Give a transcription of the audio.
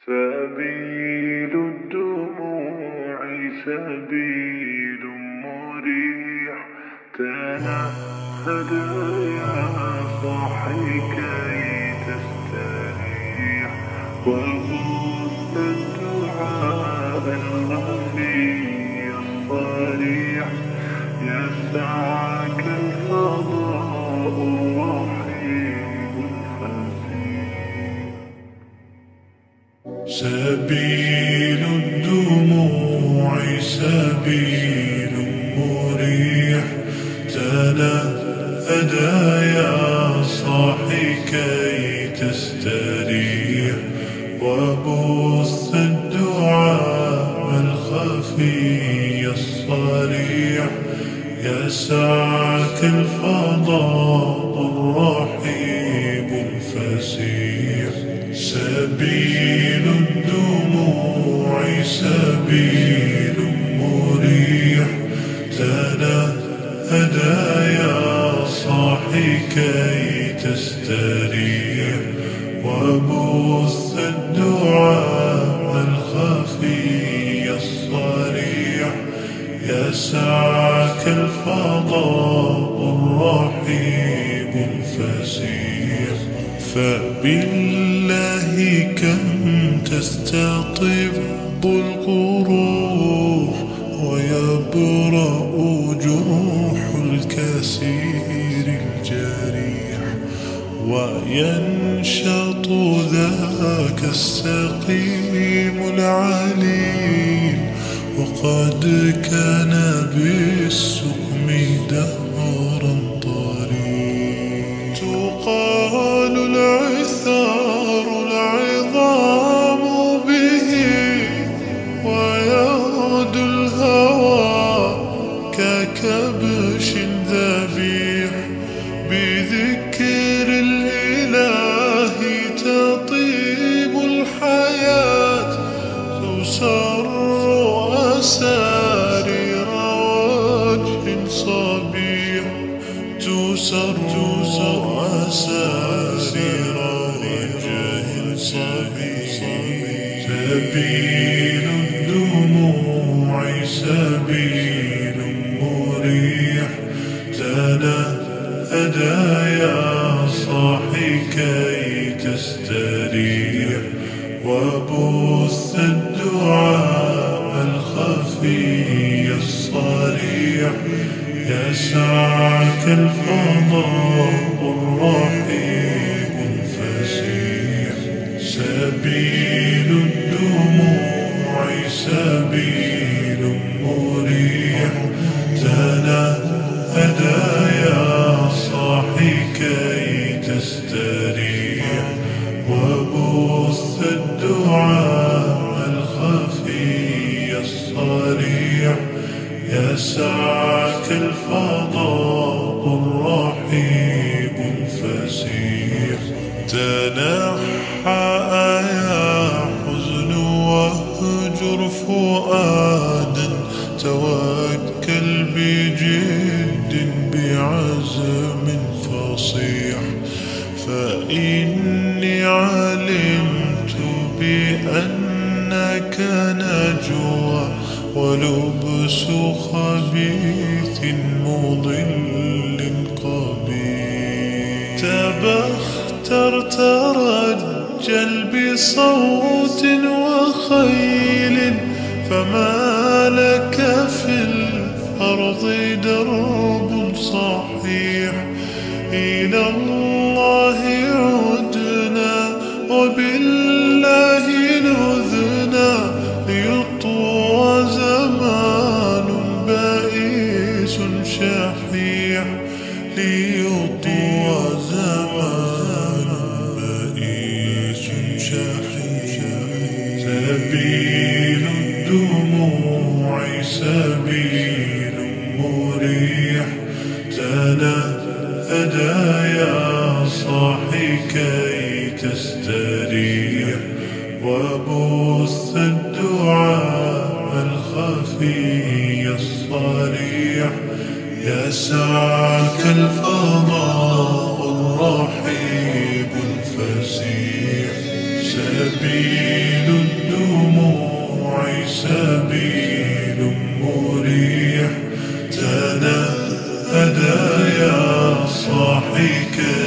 سبيل الدموع سبيل مريح، تنهد يا صاحي كي تستريح، وبث الدعاء الخفي الصريح، يسعك الفضاء الرحيم الفسيح. سبيل الدموع سبيل مريح، تنهدى يا صاحي كي تستريح، وبث الدعاء الخفي الصريح، يسعك الفضاء الرحيب الفسيح. سبيل الدموع سبيل مريح، تنهدى يا صاحي كي تستريح، وبث الدعاء الخفي الصريح، يسعك الفضاء الرحيب الفسيح. فبالله كم تستطب القروح، ويبرأ جروح الكثير الجريح، وينشط ذاك السقيم العليل، وقد كان بالسقم دهرا طريق. تقال العثار العظام به، ويغدو الهوى ككبش ذبيح، بذكر الإله تطيب الحياة، تسر أسارير وجه صبيح، تسر أسارير وجه صبيح. سبيل الدموع سبيل مريح، تنهدى يا صاحي كي تستريح، وبث الدعاء الخفي الصريح، يسعك الفضاء الرحيب الفسيح. سبيل الدموع سبيل مريح، تنهدى يا صاحي كي تستريح، وبث الدعاء الخفي الصريح، يسعك الفضاء الرحيب الفسيح. تنحى يا حزن واهجر فؤادا، توكل بجد بعزم فصيح، فإني علمت بأنك نجوى، ولبس خبيث مضل قبيح. تبختر ترجل بصوت وخيل، فما لك في الأرض درب صحيح. إلى الله عدنا وبالله نذنا، ليطوى زمان بائس شحيح، ليطوى زمان بائس شحيح. سبيل الدموع سبيل مريح، تنهدى يا صاحي كي تستريح، وبث الدعاء الخفي الصريح، يسعك الفضاء الرحيب الفسيح. سبيل دموعي سبيل مريح، تنهدى يا صاحي كي